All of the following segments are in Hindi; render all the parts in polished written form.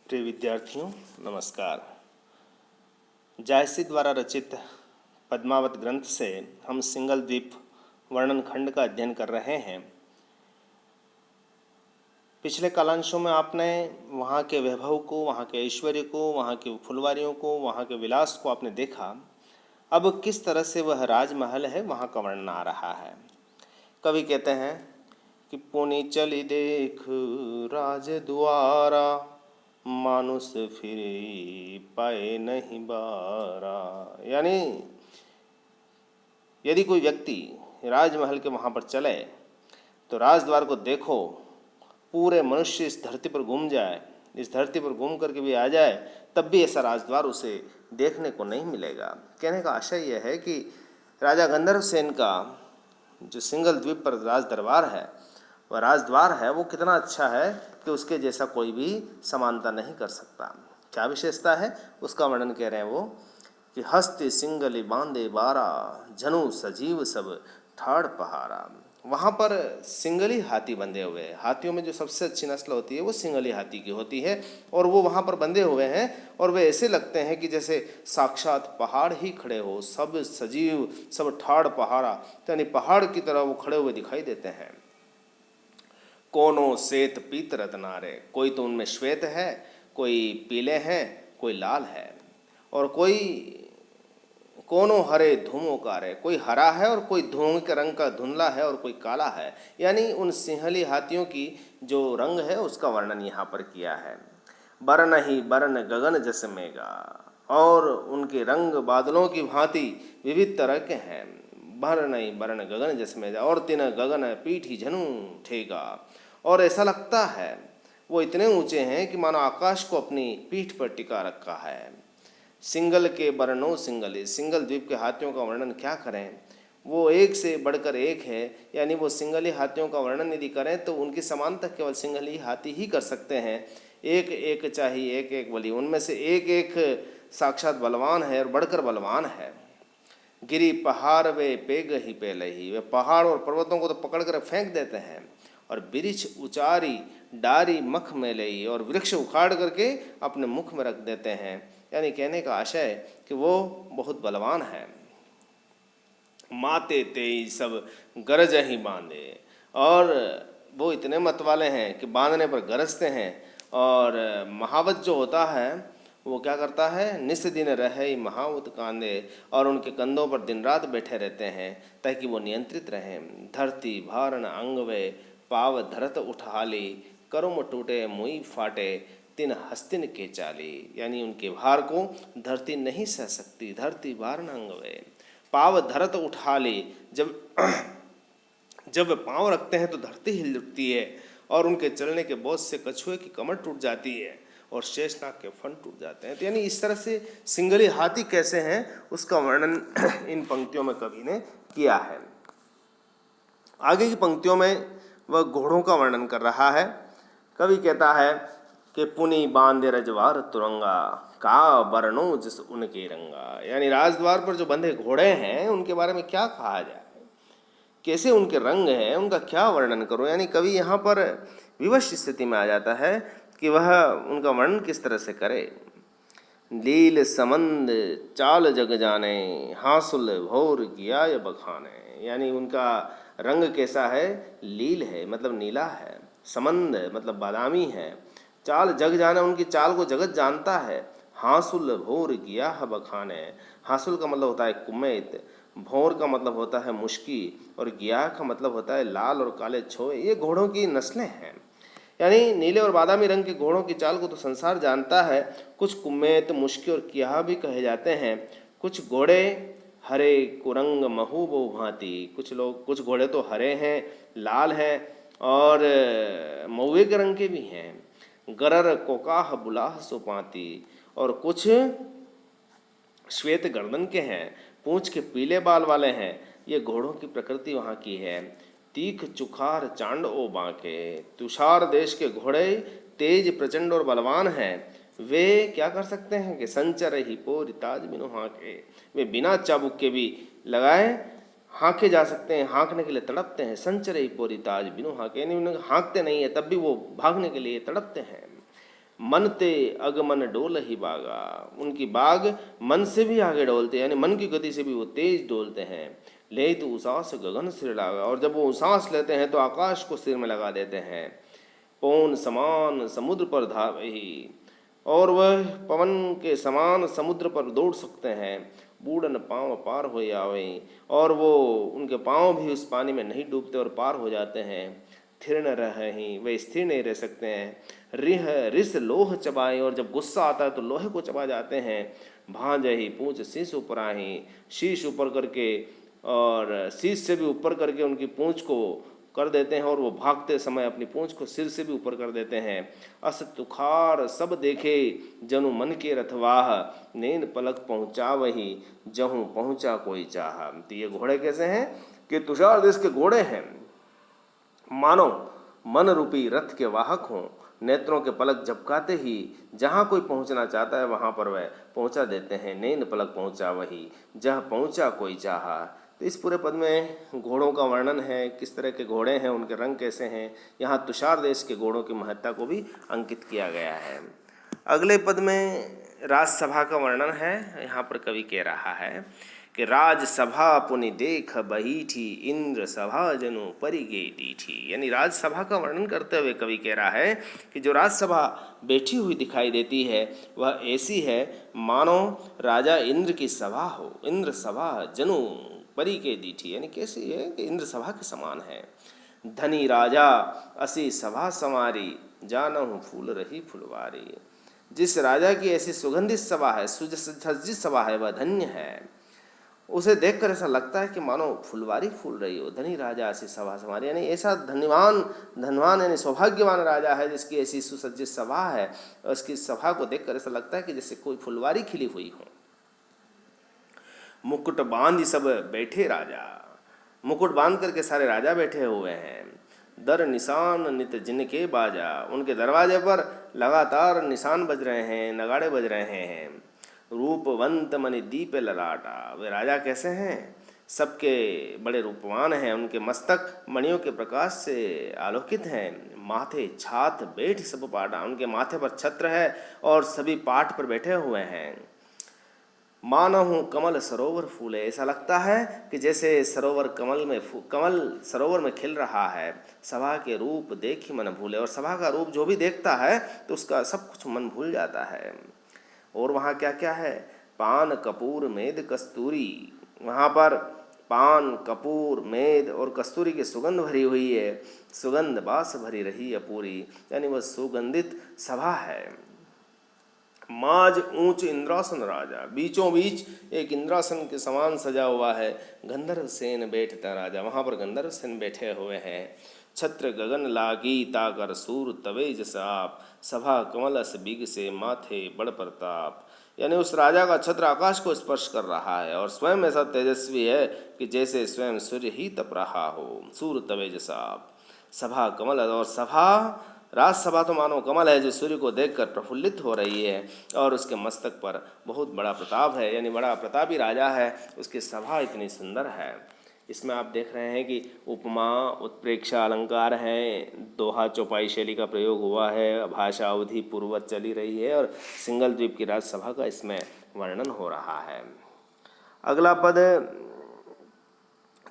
प्रिय विद्यार्थियों नमस्कार। जायसी द्वारा रचित पद्मावत ग्रंथ से हम सिंगल द्वीप वर्णन खंड का अध्ययन कर रहे हैं। पिछले कालांशों में आपने वहाँ के वैभव को, वहाँ के ऐश्वर्य को, वहाँ की फुलवारियों को, वहाँ के विलास को आपने देखा। अब किस तरह से वह राजमहल है वहाँ का वर्णन आ रहा है। कवि कहते हैं कि पुनि चली देख राजद्वारा, मानुष फिरे पाए नहीं बारा। यानी यदि कोई व्यक्ति राजमहल के वहाँ पर चले तो राजद्वार को देखो, पूरे मनुष्य इस धरती पर घूम जाए, इस धरती पर घूम करके भी आ जाए, तब भी ऐसा राजद्वार उसे देखने को नहीं मिलेगा। कहने का आशय यह है कि राजा गंधर्व सेन का जो सिंगल द्वीप पर राज दरबार है, वह राजद्वार है, वो कितना अच्छा है कि उसके जैसा कोई भी समानता नहीं कर सकता। क्या विशेषता है उसका वर्णन कह रहे हैं वो कि हस्ती सिंगली बांधे बारा, जनु सजीव सब ठाड़ पहारा। वहाँ पर सिंगली हाथी बंधे हुए हैं। हाथियों में जो सबसे अच्छी नस्ल होती है वो सिंगली हाथी की होती है, और वो वहाँ पर बंधे हुए हैं और वे ऐसे लगते हैं कि जैसे साक्षात पहाड़ ही खड़े हो, सब सजीव सब ठाड़ पहाड़ा, यानी पहाड़ की तरह वो खड़े हुए दिखाई देते हैं। कोनो श्वेत पीत रत्नारे, कोई तो उनमें श्वेत है, कोई पीले हैं, कोई लाल है, और कोई कोनो हरे धूमोकार है, कोई हरा है और कोई धूम के रंग का धुंधला है और कोई काला है। यानी उन सिंहली हाथियों की जो रंग है उसका वर्णन यहाँ पर किया है। बरन ही बरन गगन जस मेगा, और उनके रंग बादलों की भांति विविध तरह के हैं। बरन ही बरन गगन जस मेगा, और तिन गगन पीठी झनु ठेगा, और ऐसा लगता है वो इतने ऊंचे हैं कि मानो आकाश को अपनी पीठ पर टिका रखा है। सिंगल के बरनो सिंगल, सिंगल द्वीप के हाथियों का वर्णन क्या करें, वो एक से बढ़कर एक है। यानी वो सिंगली हाथियों का वर्णन यदि करें तो उनकी समानता केवल सिंगली हाथी ही कर सकते हैं। एक एक चाहिए, एक एक बली, उनमें से एक एक साक्षात बलवान है और बढ़कर बलवान है। गिरी पहाड़ वे पेग ही पेल ही, वे पहाड़ और पर्वतों को तो पकड़ कर फेंक देते हैं, और वृक्ष उचारी डारी मख में लई, और वृक्ष उखाड़ करके अपने मुख में रख देते हैं। यानी कहने का आशय कि वो बहुत बलवान है। माते तेई सब गरज ही बांधे, और वो इतने मत वाले हैं कि बांधने पर गरजते हैं। और महावत जो होता है वो क्या करता है, निस दिन रहे महावत कांदे, और उनके कंधों पर दिन रात बैठे रहते हैं ताकि वो नियंत्रित रहें। धरती भारण अंगवे पाव धरत उठाली, करुम टूटे मुई फाटे तिन हस्तिन के चाली। यानी उनके भार को धरती नहीं सह सकती। धरती भारण अंगवे पाव धरत उठा ले, जब पांव रखते हैं तो धरती हिल उठती है, और उनके चलने के बहुत से कछुए की कमर टूट जाती है और शेषनाग के फन टूट जाते हैं। तो यानी इस तरह से सिंगली हाथी कैसे हैं उसका वर्णन इन पंक्तियों में कवि ने किया है। आगे की पंक्तियों में वह घोड़ों का वर्णन कर रहा है। कवि कहता है कि पुनि बांधे रजवार तुरंगा, का बरनो जिस उनके रंगा। यानी राजद्वार पर जो बंधे घोड़े हैं उनके बारे में क्या कहा जाए, कैसे उनके रंग हैं, उनका क्या वर्णन करो। यानी कवि यहाँ पर विवश स्थिति में आ जाता है कि वह उनका वर्णन किस तरह से करे। लील समंद चाल जग जाने, हासुल भोर किया बखाने। यानी उनका रंग कैसा है, लील है मतलब नीला है, समंद मतलब बादामी है, चाल जग जाना उनकी चाल को जगत जानता है। हासुल भोर किया बखाने, हासुल का मतलब होता है कुमैत, भोर का मतलब होता है मुश्की, और गियाह का मतलब होता है लाल और काले छोए। ये घोड़ों की नस्लें हैं। यानी नीले और बादामी रंग के घोड़ों की चाल को तो संसार जानता है। कुछ कुमैत, मुश्की और कियाह भी कहे जाते हैं। कुछ घोड़े हरे कुरंग महूबो भांति, कुछ घोड़े तो हरे हैं, लाल हैं, और महुए के रंग के भी हैं। गरर कोकाह बुलाह सुपाती, और कुछ श्वेत गर्दन के हैं, पूंछ के पीले बाल वाले हैं। ये घोड़ों की प्रकृति वहाँ की है। तीख चुखार चांड ओ बांके, तुषार देश के घोड़े तेज प्रचंड और बलवान हैं। वे क्या कर सकते हैं कि संचर ही पोर ताज बिनु हाके, वे बिना चाबुक के भी लगाए हाँके जा सकते हैं, हाँकने के लिए तड़पते हैं। संचर ही पोरी ताज बिनु हाके, यानी उन्हें हाँकते नहीं है तब भी वो भागने के लिए तड़पते हैं। मन ते अगमन डोल ही बागा, उनकी बाग मन से भी आगे डोलते हैं, यानी मन की गति से भी वो तेज डोलते हैं। ले तो उसास गगन सिर लागा, और जब वो सांस लेते हैं तो आकाश को सिर में लगा देते हैं। पौन समान समुद्र पर धावही, और वह पवन के समान समुद्र पर दौड़ सकते हैं। बूढ़न पाँव पार हो आवे, और वो उनके पाँव भी उस पानी में नहीं डूबते और पार हो जाते हैं। थिर न रहे, वे स्थिर नहीं रह सकते हैं। रिह रिस लोह चबाए, और जब गुस्सा आता है तो लोहे को चबा जाते हैं। भांजही पूछ शीश ऊपर आही, शीश ऊपर करके और शीश से भी ऊपर करके उनकी पूंछ को कर देते हैं, और वो भागते समय अपनी पूंछ को सिर से भी ऊपर कर देते हैं। अस तुखार सब देखे जनु मन के रथवाह, नैन पलक पहुँचा वही जहूँ पहुँचा कोई चाह। तो ये घोड़े कैसे हैं कि तुषार देश के घोड़े हैं, मानो मन रूपी रथ के वाहक हों। नेत्रों के पलक झपकाते ही जहाँ कोई पहुँचना चाहता है वहाँ पर वह पहुँचा देते हैं। नैन पलक पहुँचा वही जहाँ पहुँचा कोई चाहा। तो इस पूरे पद में घोड़ों का वर्णन है, किस तरह के घोड़े हैं, उनके रंग कैसे हैं। यहाँ तुषार देश के घोड़ों की महत्ता को भी अंकित किया गया है। अगले पद में राजसभा का वर्णन है। यहाँ पर कवि कह रहा है कि राजसभा पुनि देख बहीठी, इंद्र सभा जनु परिगे डीठी। यानी राजसभा का वर्णन करते हुए कवि कह रहा है कि जो राजसभा बैठी हुई दिखाई देती है वह ऐसी है मानो राजा इंद्र की सभा हो। इंद्र सभा जनु परिगे डीठी, यानी कैसी है कि इंद्र सभा के समान है। धनी राजा असी सभा समारी, जानहु फूल रही फुलवारी। जिस राजा की ऐसी सुगंधित सभा है, सुसज्जित सभा है, वह धन्य है। उसे देखकर ऐसा लगता है कि मानो फुलवारी फूल रही हो। धनी राजा ऐसी सभा समारी, यानी ऐसा धनवान यानी सौभाग्यवान राजा है जिसकी ऐसी सुसज्जित सभा है, और उसकी सभा को देखकर ऐसा लगता है कि जैसे कोई फुलवारी खिली हुई हो। मुकुट बांध सब बैठे राजा, मुकुट बांध करके सारे राजा बैठे हुए हैं। दर निशान नित जिनके बाजा, उनके दरवाजे पर लगातार निशान बज रहे हैं, नगाड़े बज रहे हैं। रूपवंत मणि दीप ललाटा, वे राजा कैसे हैं, सबके बड़े रूपवान हैं, उनके मस्तक मणियों के प्रकाश से आलोकित हैं। माथे छात बैठ सब पाटा, उनके माथे पर छत्र है और सभी पाठ पर बैठे हुए हैं। मानहु कमल सरोवर फूले, ऐसा लगता है कि जैसे सरोवर कमल सरोवर में खिल रहा है। सभा के रूप देख ही मन भूले, और सभा का रूप जो भी देखता है तो उसका सब कुछ मन भूल जाता है। और वहाँ क्या क्या है, पान कपूर मेद कस्तूरी, वहाँ पर पान कपूर मेद और कस्तूरी की सुगंध भरी हुई है। सुगंध बास भरी रही है पूरी, यानी वह सुगंधित सभा है। माज ऊंच इंद्रासन राजा, बीचों बीच एक इंद्रासन के समान सजा हुआ है। गंधर्व सेन बैठता राजा, वहाँ पर गंधर्व सेन बैठे हुए हैं। छत्र गगन लागी ताकर सूर तवेज साप, सभा कमलस बिग से माथे बड़ प्रताप। यानी उस राजा का छत्र आकाश को स्पर्श कर रहा है और स्वयं ऐसा तेजस्वी है कि जैसे स्वयं सूर्य ही तप रहा हो। सूर तवेज साप, सभा कमल, और सभा राजसभा तो मानो कमल है जो सूर्य को देखकर प्रफुल्लित हो रही है, और उसके मस्तक पर बहुत बड़ा प्रताप है, यानी बड़ा प्रतापी राजा है, उसकी सभा इतनी सुंदर है। इसमें आप देख रहे हैं कि उपमा उत्प्रेक्षा अलंकार हैं, दोहा चौपाई शैली का प्रयोग हुआ है, भाषा अवधि पूर्ववत चली रही है, और सिंगल द्वीप की राजसभा का इसमें वर्णन हो रहा है। अगला पद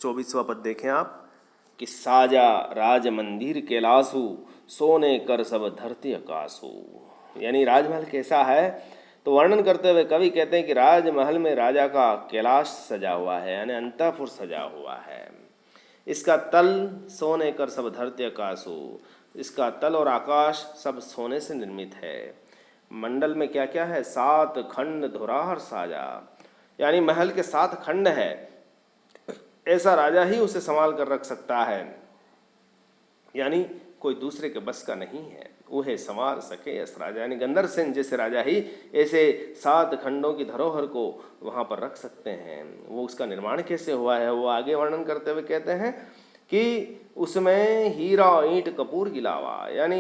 24वां पद देखें आप कि साजा राज मंदिर कैलासु, सोने कर सब धरती आकाशु। यानी राजमहल कैसा है तो वर्णन करते हुए कवि कहते हैं कि राजमहल में राजा का कैलाश सजा हुआ है, यानी अंतःपुर सजा हुआ है। इसका तल सोने कर सब धरती आकाशु, इसका तल और आकाश सब सोने से निर्मित है। मंडल में क्या क्या है, 7 खंड धुराहर साजा, यानी महल के 7 खंड है, ऐसा राजा ही उसे संभाल कर रख सकता है, यानी कोई दूसरे के बस का नहीं है। वह संवार सके यस राजा, यानी गंधर्व सेन जैसे राजा ही ऐसे 7 खंडों की धरोहर को वहाँ पर रख सकते हैं। वो उसका निर्माण कैसे हुआ है वो आगे वर्णन करते हुए कहते हैं कि उसमें हीरा ईंट कपूर गिलावा, यानी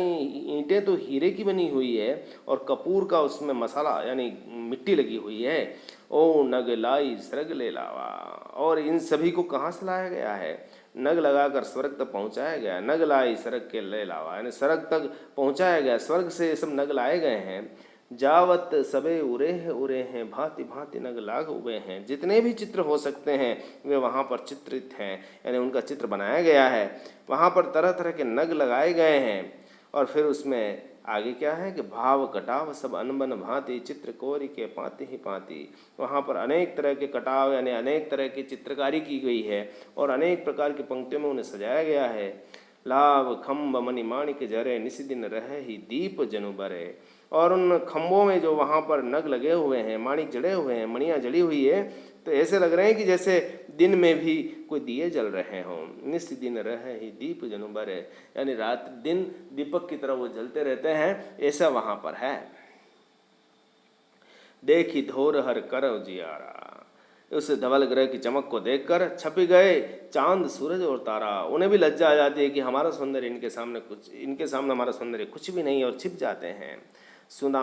ईंटें तो हीरे की बनी हुई है और कपूर का उसमें मसाला यानी मिट्टी लगी हुई है। ओ नग लाई सरग ले लावा, और इन सभी को कहाँ से लाया गया है, नग लगाकर स्वर्ग तक पहुंचाया गया। नग लाई स्वर्ग के ले लावा, यानी स्वर्ग तक पहुंचाया गया, स्वर्ग से ये सब नग लाए गए हैं। जावत सबे उरे हैं भांति भांति नग लाग हुए हैं। जितने भी चित्र हो सकते हैं वे वहाँ पर चित्रित हैं, यानी उनका चित्र बनाया गया है। वहाँ पर तरह तरह के नग लगाए गए हैं। और फिर उसमें आगे क्या है कि भाव कटाव सब अनबन भांति चित्र कोरी के पाती ही पाती। वहाँ पर अनेक तरह के कटाव यानी अनेक तरह की चित्रकारी की गई है और अनेक प्रकार की पंक्तियों में उन्हें सजाया गया है। लाभ खम्ब मणि माणिक जरे निसी दिन रहे ही दीप जनु बरे। और उन खम्भों में जो वहाँ पर नग लगे हुए हैं, माणिक जड़े हुए हैं, मणियाँ जड़ी हुई है, तो ऐसे लग रहे हैं कि जैसे दिन में भी कोई दिए जल रहे हों। निस दिन रहे ही दीप जनु बरे, यानी रात दिन दीपक की तरह वो जलते रहते हैं, ऐसा वहाँ पर है। देखी धोर हर करव जियारा, उस धवल ग्रह की चमक को देखकर छपी गए चांद सूरज और तारा। उन्हें भी लज्जा आ जाती है कि हमारा सौंदर्य इनके सामने हमारा सौंदर्य कुछ भी नहीं, और छिप जाते हैं। सुना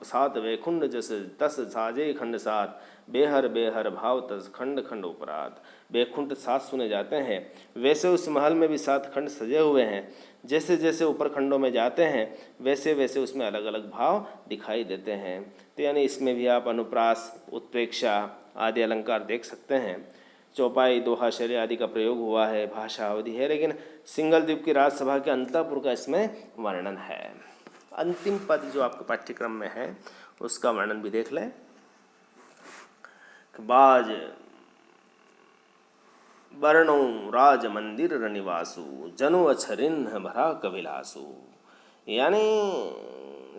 सात वेखुंड जस तस साजे खंड सात, बेहर बेहर भाव तस खंड खंड उपरात। बेखुंड सात सुने जाते हैं, वैसे उस महल में भी 7 खंड सजे हुए हैं। जैसे जैसे ऊपर खंडों में जाते हैं वैसे वैसे उसमें अलग अलग भाव दिखाई देते हैं। तो यानी इसमें भी आप अनुप्रास, उत्प्रेक्षा आदि अलंकार देख सकते हैं। चौपाई, दोहा, शर्य आदि का प्रयोग हुआ है, भाषा अवधि है, लेकिन सिंगल द्वीप की राजसभा के अंतःपुर का इसमें वर्णन है। अंतिम पद जो आपके पाठ्यक्रम में है उसका वर्णन भी देख लें। बाज वर्णो राज मंदिर रनिवासु, जनु अछरिन भरा कविलासु। यानी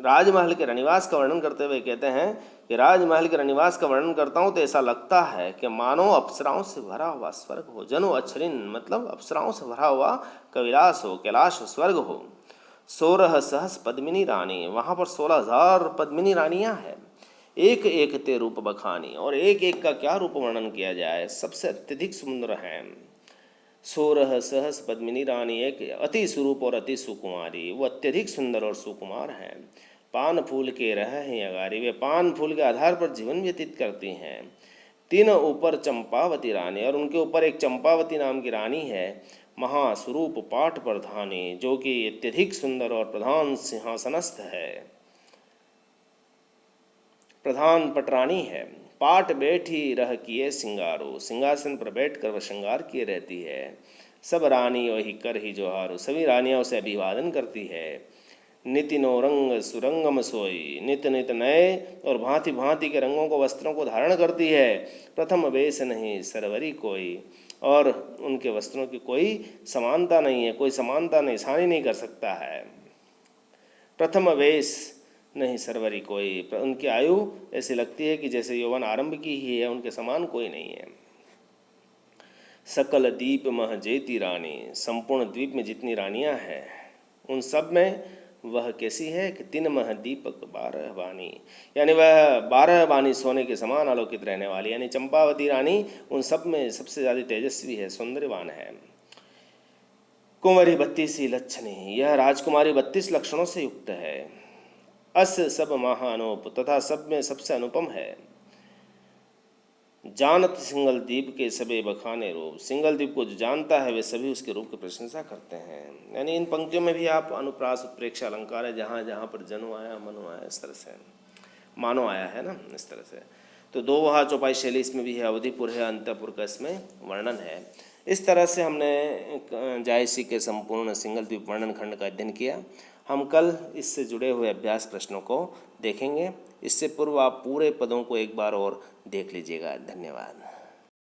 राजमहल के रनिवास का वर्णन करते हुए कहते हैं कि राजमहल के रनिवास का वर्णन करता हूँ तो ऐसा लगता है कि मानो अप्सराओं से भरा हुआ स्वर्ग हो। जनु अछरिन मतलब अप्सराओं से भरा हुआ कविलास हो, कैलाश हो, स्वर्ग हो। 16 सहस पद्मिनी रानी, वहाँ पर 16,000 पद्मिनी रानियाँ हैं। एक एक ते रूप बखानी, और एक एक का क्या रूप वर्णन किया जाए, सबसे अत्यधिक सुंदर हैं। 16 सहस पद्मिनी रानी, एक अति स्वरूप और अति सुकुमारी, वो अत्यधिक सुंदर और सुकुमार हैं। पान फूल के रह हैं अगारी, वे पान फूल के आधार पर जीवन व्यतीत करती हैं। 3 ऊपर चंपावती रानी, और उनके ऊपर एक चंपावती नाम की रानी है। महास्वरूप पाठ प्रधानी, जो कि अत्यधिक सुंदर और प्रधान सिंहासनस्थ है, प्रधान पटरानी है। पाट बैठी रह किए सिंगारो, सिंहासन पर बैठकर वह श्रृंगार किए रहती है। सब रानी वही कर ही जोहारो, सभी रानियां उसे अभिवादन करती है। नितिनो रंग सुरंगम सोई, नित नित नए और भांति भांति के रंगों को वस्त्रों को धारण करती है। प्रथम वेश नहीं सरवरी कोई, और उनके वस्त्रों की कोई समानता नहीं है, कोई समानता नहीं, सानी नहीं कर सकता है। प्रथम वेश नहीं सरवरी कोई, उनकी आयु ऐसी लगती है कि जैसे यौवन आरंभ की ही है, उनके समान कोई नहीं है। सकल दीप मह जेती रानी, संपूर्ण द्वीप में जितनी रानियां हैं उन सब में वह कैसी है कि 3 मह दीपक 12 बानी, यानी वह 12 बानी सोने के समान आलोकित रहने वाली, यानी चंपावती रानी उन सब में सबसे ज़्यादा तेजस्वी है, सौंदर्यवान है। कुंवरी 32 लक्षणी, यह राजकुमारी 32 लक्षणों से युक्त है। अस सब महानोप, तथा सब में सबसे अनुपम है। जानत सिंगल द्वीप के सबे बखाने रूप, सिंगल द्वीप को जो जानता है वे सभी उसके रूप की प्रशंसा करते हैं। यानी इन पंक्तियों में भी आप अनुप्रास, उत्प्रेक्षा अलंकार है, जहाँ जहाँ पर जनु आया, मनु आया, इस तरह से मानो आया है ना, इस तरह से। तो दोहा चौपाई शैली इसमें भी है, अवधिपुर है, अंतःपुर का इसमें वर्णन है। इस तरह से हमने जायसी के संपूर्ण सिंगल द्वीप वर्णन खंड का अध्ययन किया। हम कल इससे जुड़े हुए अभ्यास प्रश्नों को देखेंगे। इससे पूर्व आप पूरे पदों को एक बार और देख लीजिएगा। धन्यवाद।